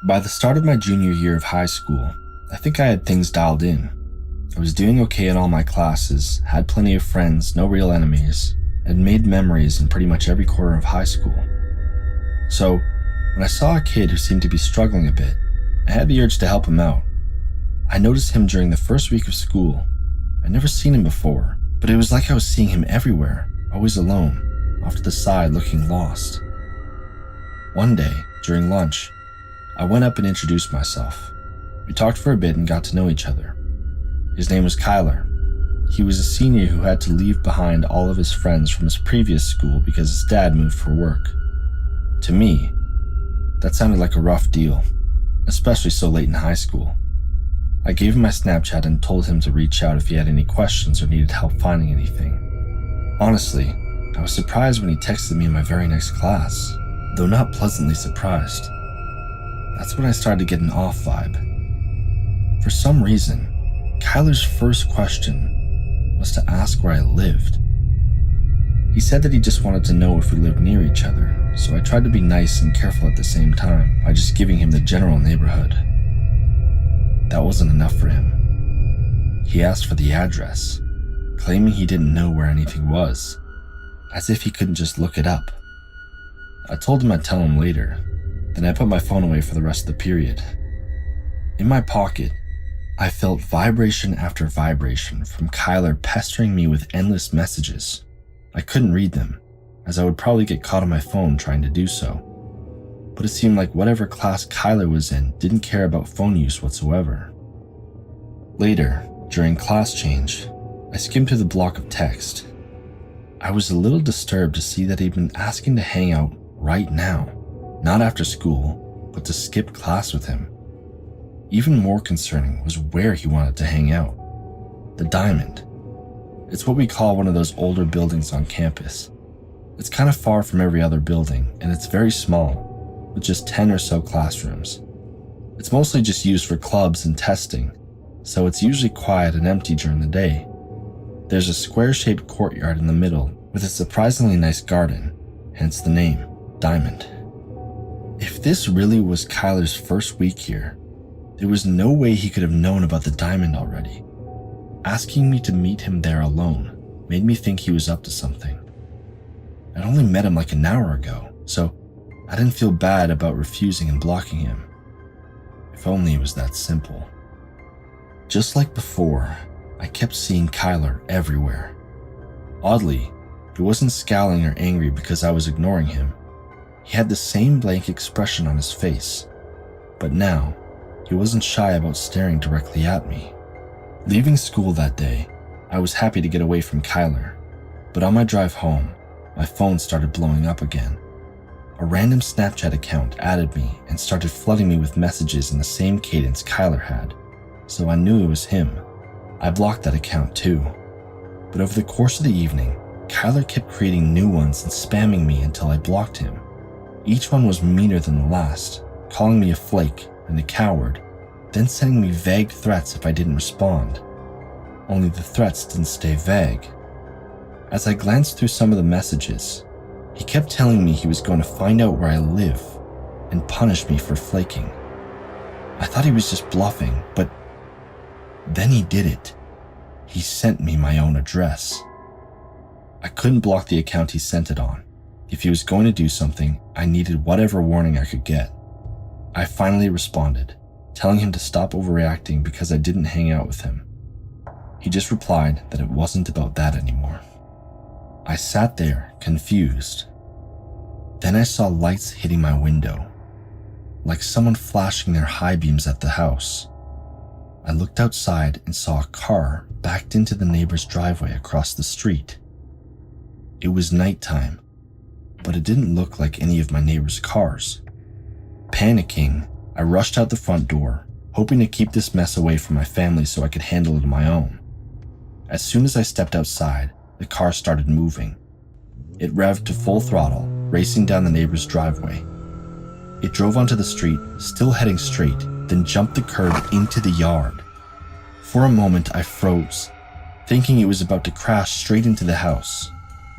By the start of my junior year of high school, I think I had things dialed in. I was doing okay in all my classes, had plenty of friends, no real enemies, and made memories in pretty much every corner of high school. So, when I saw a kid who seemed to be struggling a bit, I had the urge to help him out. I noticed him during the first week of school. I'd never seen him before, but it was like I was seeing him everywhere, always alone, off to the side looking lost. One day, during lunch, I went up and introduced myself. We talked for a bit and got to know each other. His name was Kyler. He was a senior who had to leave behind all of his friends from his previous school because his dad moved for work. To me, that sounded like a rough deal, especially so late in high school. I gave him my Snapchat and told him to reach out if he had any questions or needed help finding anything. Honestly, I was surprised when he texted me in my very next class, though not pleasantly surprised. That's when I started to get an off vibe. For some reason, Kyler's first question was to ask where I lived. He said that he just wanted to know if we lived near each other, so I tried to be nice and careful at the same time by just giving him the general neighborhood. That wasn't enough for him. He asked for the address, claiming he didn't know where anything was, as if he couldn't just look it up. I told him I'd tell him later, then I put my phone away for the rest of the period. In my pocket, I felt vibration after vibration from Kyler pestering me with endless messages. I couldn't read them, as I would probably get caught on my phone trying to do so. But it seemed like whatever class Kyler was in didn't care about phone use whatsoever. Later, during class change, I skimmed through the block of text. I was a little disturbed to see that he'd been asking to hang out right now, not after school, but to skip class with him. Even more concerning was where he wanted to hang out. The Diamond. It's what we call one of those older buildings on campus. It's kind of far from every other building, and it's very small, with just 10 or so classrooms. It's mostly just used for clubs and testing, so it's usually quiet and empty during the day. There's a square-shaped courtyard in the middle with a surprisingly nice garden, hence the name, Diamond. If this really was Kyler's first week here, there was no way he could have known about the Diamond already. Asking me to meet him there alone made me think he was up to something. I'd only met him like an hour ago, so I didn't feel bad about refusing and blocking him. If only it was that simple. Just like before, I kept seeing Kyler everywhere. Oddly, he wasn't scowling or angry because I was ignoring him. He had the same blank expression on his face, but now, he wasn't shy about staring directly at me. Leaving school that day, I was happy to get away from Kyler, but on my drive home, my phone started blowing up again. A random Snapchat account added me and started flooding me with messages in the same cadence Kyler had, so I knew it was him. I blocked that account too, but over the course of the evening, Kyler kept creating new ones and spamming me until I blocked him. Each one was meaner than the last, calling me a flake and a coward, then sending me vague threats if I didn't respond. Only the threats didn't stay vague. As I glanced through some of the messages, he kept telling me he was going to find out where I live and punish me for flaking. I thought he was just bluffing, but then he did it. He sent me my own address. I couldn't block the account he sent it on. If he was going to do something, I needed whatever warning I could get. I finally responded, telling him to stop overreacting because I didn't hang out with him. He just replied that it wasn't about that anymore. I sat there, confused. Then I saw lights hitting my window, like someone flashing their high beams at the house. I looked outside and saw a car backed into the neighbor's driveway across the street. It was nighttime, but it didn't look like any of my neighbor's cars. Panicking, I rushed out the front door, hoping to keep this mess away from my family so I could handle it on my own. As soon as I stepped outside, the car started moving. It revved to full throttle, racing down the neighbor's driveway. It drove onto the street, still heading straight, then jumped the curb into the yard. For a moment, I froze, thinking it was about to crash straight into the house.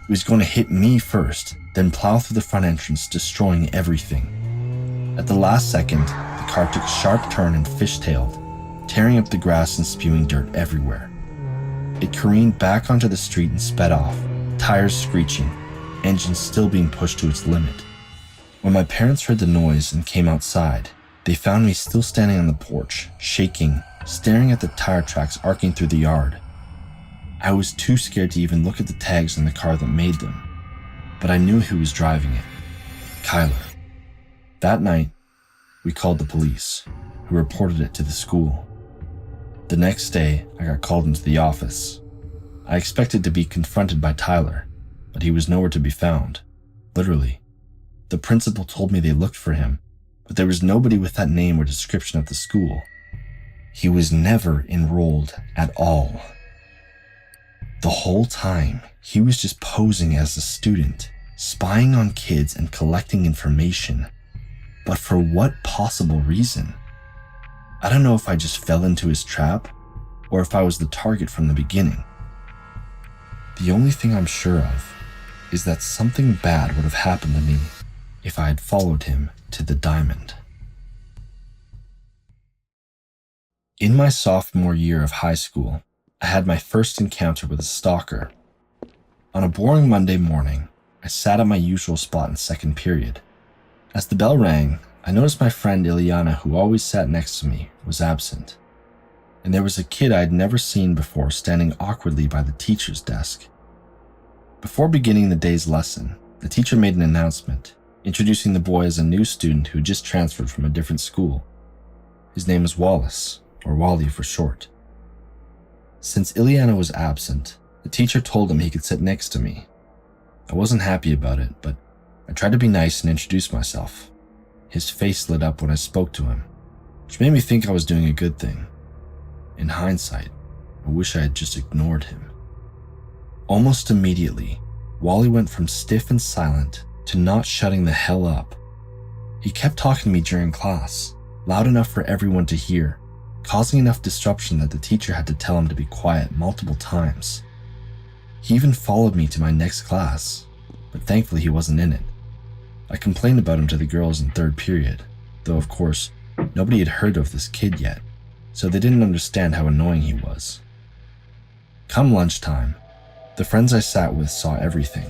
It was going to hit me first, then plow through the front entrance, destroying everything. At the last second, the the car took a sharp turn and fishtailed, tearing up the grass and spewing dirt everywhere. It careened back onto the street and sped off, tires screeching, engine still being pushed to its limit. When my parents heard the noise and came outside, they found me still standing on the porch, shaking, staring at the tire tracks arcing through the yard. I was too scared to even look at the tags on the car that made them, but I knew who was driving it. Kyler. That night, we called the police, who reported it to the school. The next day, I got called into the office. I expected to be confronted by Tyler, but he was nowhere to be found. Literally. The principal told me they looked for him, but there was nobody with that name or description at the school. He was never enrolled at all. The whole time, he was just posing as a student, spying on kids and collecting information. But for what possible reason? I don't know if I just fell into his trap, or if I was the target from the beginning. The only thing I'm sure of is that something bad would have happened to me if I had followed him to the diamond. In my sophomore year of high school, I had my first encounter with a stalker. On a boring Monday morning, I sat at my usual spot in second period. As the bell rang, I noticed my friend Ileana, who always sat next to me, was absent. And there was a kid I had never seen before standing awkwardly by the teacher's desk. Before beginning the day's lesson, the teacher made an announcement, introducing the boy as a new student who had just transferred from a different school. His name was Wallace, or Wally for short. Since Ileana was absent, the teacher told him he could sit next to me. I wasn't happy about it, but I tried to be nice and introduce myself. His face lit up when I spoke to him, which made me think I was doing a good thing. In hindsight, I wish I had just ignored him. Almost immediately, Wally went from stiff and silent to not shutting the hell up. He kept talking to me during class, loud enough for everyone to hear, causing enough disruption that the teacher had to tell him to be quiet multiple times. He even followed me to my next class, but thankfully he wasn't in it. I complained about him to the girls in third period, though of course, nobody had heard of this kid yet, so they didn't understand how annoying he was. Come lunchtime, the friends I sat with saw everything.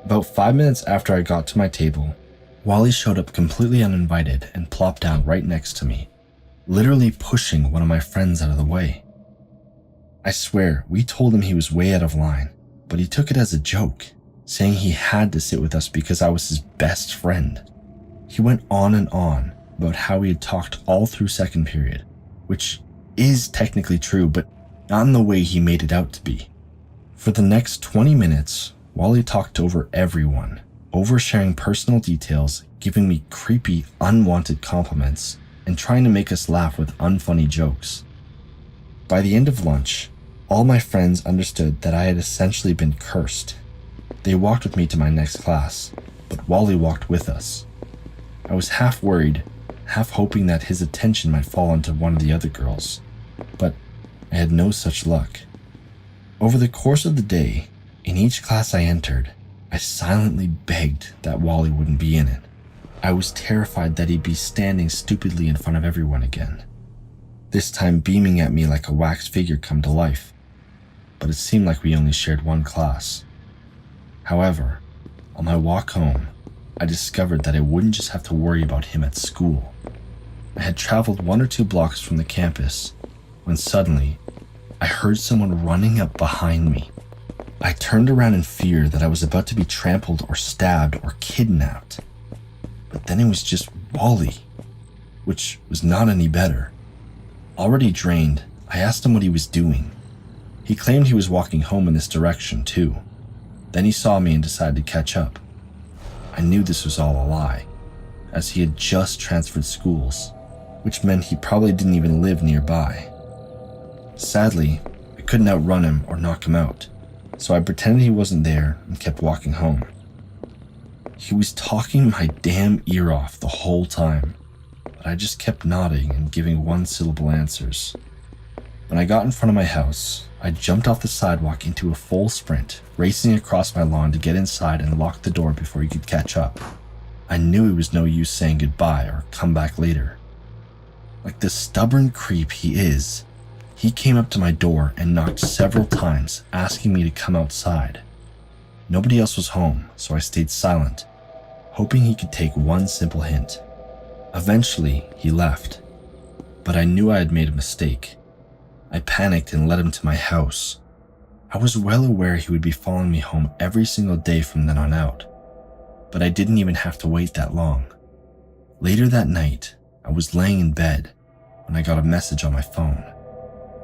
About 5 minutes after I got to my table, Wally showed up completely uninvited and plopped down right next to me, literally pushing one of my friends out of the way. I swear, we told him he was way out of line, but he took it as a joke, saying he had to sit with us because I was his best friend. He went on and on about how we had talked all through second period, which is technically true, but not in the way he made it out to be. For the next 20 minutes, Wally talked over everyone, oversharing personal details, giving me creepy, unwanted compliments, and trying to make us laugh with unfunny jokes. By the end of lunch, all my friends understood that I had essentially been cursed. They walked with me to my next class, but Wally walked with us. I was half worried, half hoping that his attention might fall onto one of the other girls, but I had no such luck. Over the course of the day, in each class I entered, I silently begged that Wally wouldn't be in it. I was terrified that he'd be standing stupidly in front of everyone again, this time beaming at me like a wax figure come to life. But it seemed like we only shared one class. However, on my walk home, I discovered that I wouldn't just have to worry about him at school. I had traveled 1 or 2 blocks from the campus when suddenly I heard someone running up behind me. I turned around in fear that I was about to be trampled or stabbed or kidnapped. But then it was just Wally, which was not any better. Already drained, I asked him what he was doing. He claimed he was walking home in this direction too. Then he saw me and decided to catch up. I knew this was all a lie, as he had just transferred schools, which meant he probably didn't even live nearby. Sadly, I couldn't outrun him or knock him out, so I pretended he wasn't there and kept walking home. He was talking my damn ear off the whole time, but I just kept nodding and giving one-syllable answers. When I got in front of my house, I jumped off the sidewalk into a full sprint, racing across my lawn to get inside and lock the door before he could catch up. I knew it was no use saying goodbye or come back later. Like the stubborn creep he is, he came up to my door and knocked several times, asking me to come outside. Nobody else was home, so I stayed silent, hoping he could take one simple hint. Eventually, he left, but I knew I had made a mistake. I panicked and led him to my house. I was well aware he would be following me home every single day from then on out, but I didn't even have to wait that long. Later that night, I was laying in bed when I got a message on my phone.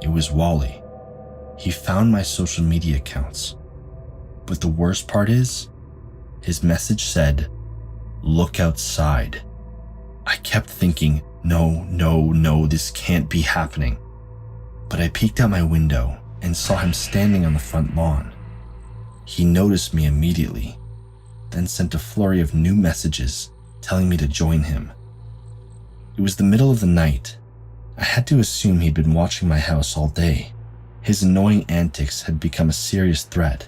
It was Wally. He found my social media accounts. But the worst part is, his message said, "Look outside." I kept thinking, no, this can't be happening. But I peeked out my window and saw him standing on the front lawn. He noticed me immediately, then sent a flurry of new messages telling me to join him. It was the middle of the night. I had to assume he'd been watching my house all day. His annoying antics had become a serious threat,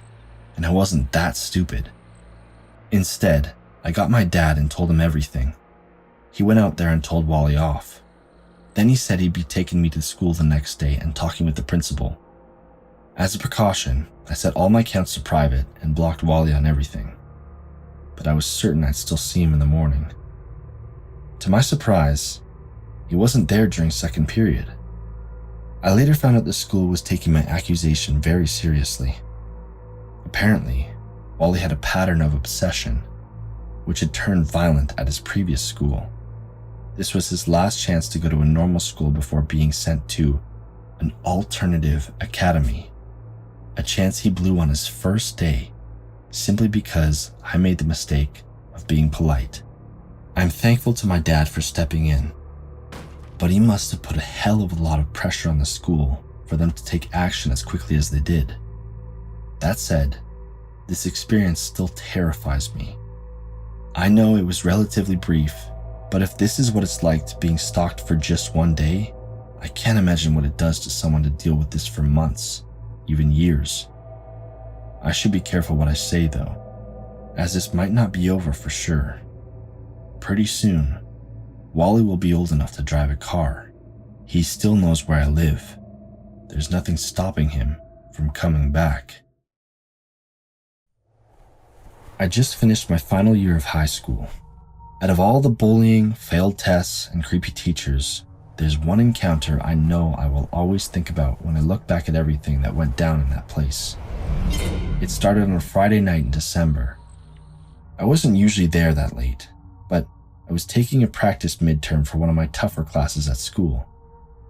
and I wasn't that stupid. Instead, I got my dad and told him everything. He went out there and told Wally off. Then he said he'd be taking me to school the next day and talking with the principal. As a precaution, I set all my accounts to private and blocked Wally on everything. But I was certain I'd still see him in the morning. To my surprise, he wasn't there during second period. I later found out the school was taking my accusation very seriously. Apparently, Wally had a pattern of obsession, which had turned violent at his previous school. This was his last chance to go to a normal school before being sent to an alternative academy, a chance he blew on his first day simply because I made the mistake of being polite. I'm thankful to my dad for stepping in, but he must have put a hell of a lot of pressure on the school for them to take action as quickly as they did. That said, this experience still terrifies me. I know it was relatively brief, but if this is what it's like being stalked for just one day, I can't imagine what it does to someone to deal with this for months, even years. I should be careful what I say though, as this might not be over for sure. Pretty soon, Wally will be old enough to drive a car. He still knows where I live. There's nothing stopping him from coming back. I just finished my final year of high school. Out of all the bullying, failed tests, and creepy teachers, there's one encounter I know I will always think about when I look back at everything that went down in that place. It started on a Friday night in December. I wasn't usually there that late, but I was taking a practice midterm for one of my tougher classes at school.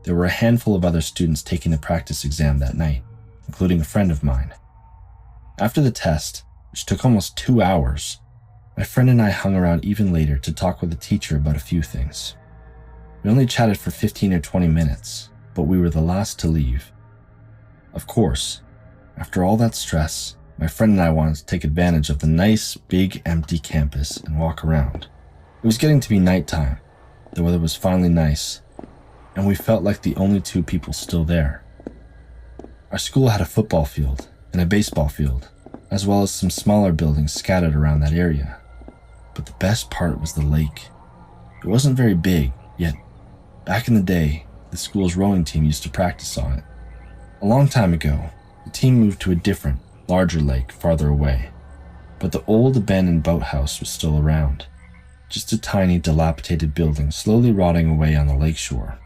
There were a handful of other students taking the practice exam that night, including a friend of mine. After the test, which took almost 2 hours, my friend and I hung around even later to talk with the teacher about a few things. We only chatted for 15 or 20 minutes, but we were the last to leave. Of course, after all that stress, my friend and I wanted to take advantage of the nice, big, empty campus and walk around. It was getting to be nighttime, the weather was finally nice, and we felt like the only two people still there. Our school had a football field and a baseball field, as well as some smaller buildings scattered around that area. But the best part was the lake. It wasn't very big, yet back in the day, the school's rowing team used to practice on it. A long time ago, the team moved to a different, larger lake farther away, but the old abandoned boathouse was still around, just a tiny, dilapidated building slowly rotting away on the lakeshore.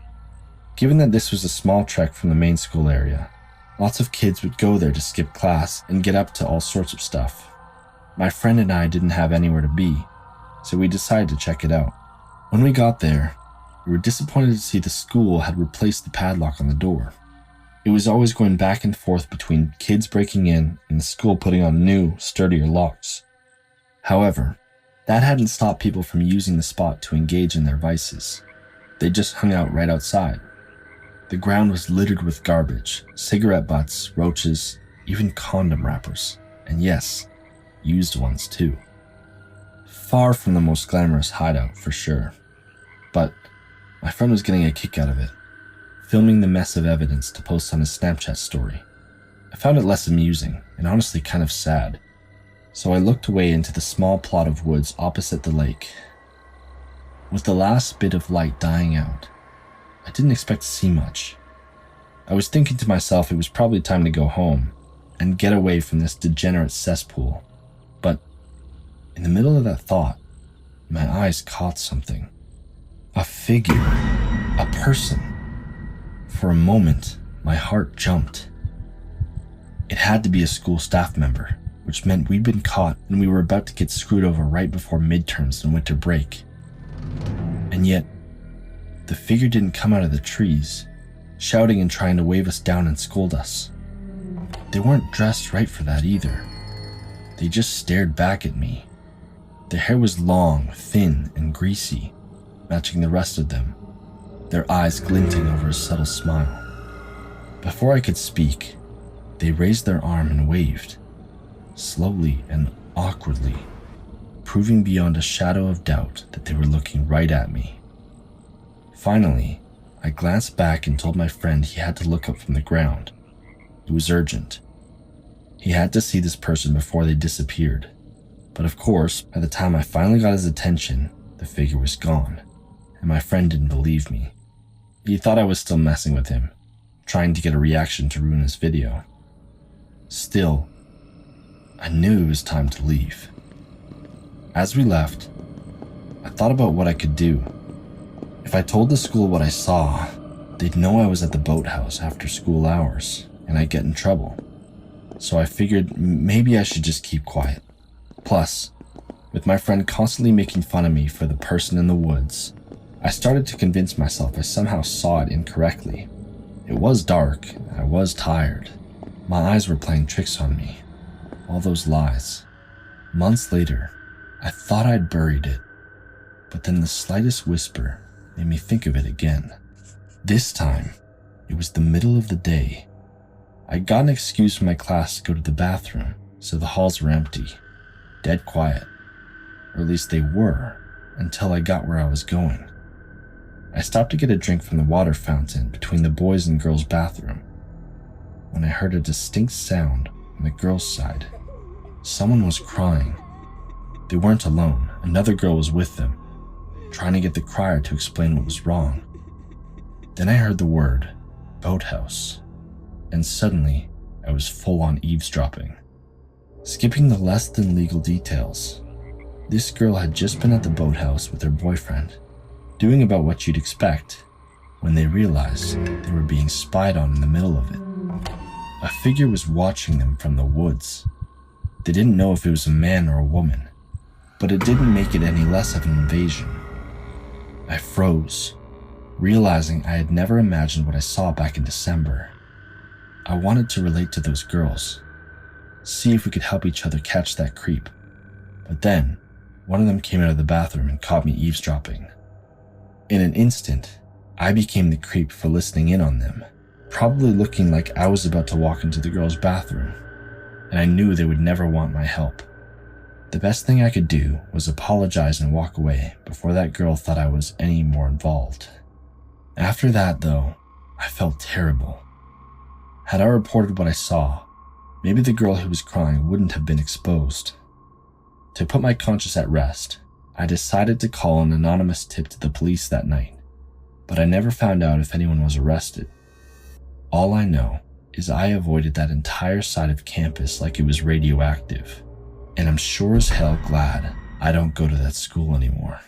Given that this was a small trek from the main school area, lots of kids would go there to skip class and get up to all sorts of stuff. My friend and I didn't have anywhere to be, so we decided to check it out. When we got there, we were disappointed to see the school had replaced the padlock on the door. It was always going back and forth between kids breaking in and the school putting on new, sturdier locks. However, that hadn't stopped people from using the spot to engage in their vices. They just hung out right outside. The ground was littered with garbage, cigarette butts, roaches, even condom wrappers, and yes, used ones too. Far from the most glamorous hideout, for sure. But my friend was getting a kick out of it, filming the mess of evidence to post on his Snapchat story. I found it less amusing and honestly kind of sad, so I looked away into the small plot of woods opposite the lake With the last bit of light dying out, I didn't expect to see much. I was thinking to myself it was probably time to go home and get away from this degenerate cesspool, but in the middle of that thought, my eyes caught something. A figure. A person. For a moment, my heart jumped. It had to be a school staff member, which meant we'd been caught and we were about to get screwed over right before midterms and winter break. And yet, the figure didn't come out of the trees, shouting and trying to wave us down and scold us. They weren't dressed right for that either. They just stared back at me. Their hair was long, thin, and greasy, matching the rest of them, their eyes glinting over a subtle smile. Before I could speak, they raised their arm and waved, slowly and awkwardly, proving beyond a shadow of doubt that they were looking right at me. Finally, I glanced back and told my friend he had to look up from the ground. It was urgent. He had to see this person before they disappeared. But of course, by the time I finally got his attention, the figure was gone, and my friend didn't believe me. He thought I was still messing with him, trying to get a reaction to ruin his video. Still, I knew it was time to leave. As we left, I thought about what I could do. If I told the school what I saw, they'd know I was at the boathouse after school hours, and I'd get in trouble. So I figured maybe I should just keep quiet. Plus, with my friend constantly making fun of me for the person in the woods, I started to convince myself I somehow saw it incorrectly. It was dark, and I was tired. My eyes were playing tricks on me. All those lies. Months later, I thought I'd buried it, but then the slightest whisper made me think of it again. This time, it was the middle of the day. I'd got an excuse from my class to go to the bathroom, so the halls were empty, dead quiet, or at least they were, until I got where I was going. I stopped to get a drink from the water fountain between the boys' and girls' bathroom, when I heard a distinct sound on the girls' side. Someone was crying. They weren't alone. Another girl was with them, trying to get the crier to explain what was wrong. Then I heard the word, boathouse, and suddenly I was full on eavesdropping. Skipping the less than legal details, this girl had just been at the boathouse with her boyfriend, doing about what you'd expect, when they realized they were being spied on in the middle of it. A figure was watching them from the woods. They didn't know if it was a man or a woman, but it didn't make it any less of an invasion. I froze, realizing I had never imagined what I saw back in December. I wanted to relate to those girls, see if we could help each other catch that creep. But then, one of them came out of the bathroom and caught me eavesdropping. In an instant, I became the creep for listening in on them, probably looking like I was about to walk into the girls' bathroom, and I knew they would never want my help. The best thing I could do was apologize and walk away before that girl thought I was any more involved. After that, though, I felt terrible. Had I reported what I saw, maybe the girl who was crying wouldn't have been exposed. To put my conscience at rest, I decided to call an anonymous tip to the police that night, but I never found out if anyone was arrested. All I know is I avoided that entire side of campus like it was radioactive, and I'm sure as hell glad I don't go to that school anymore.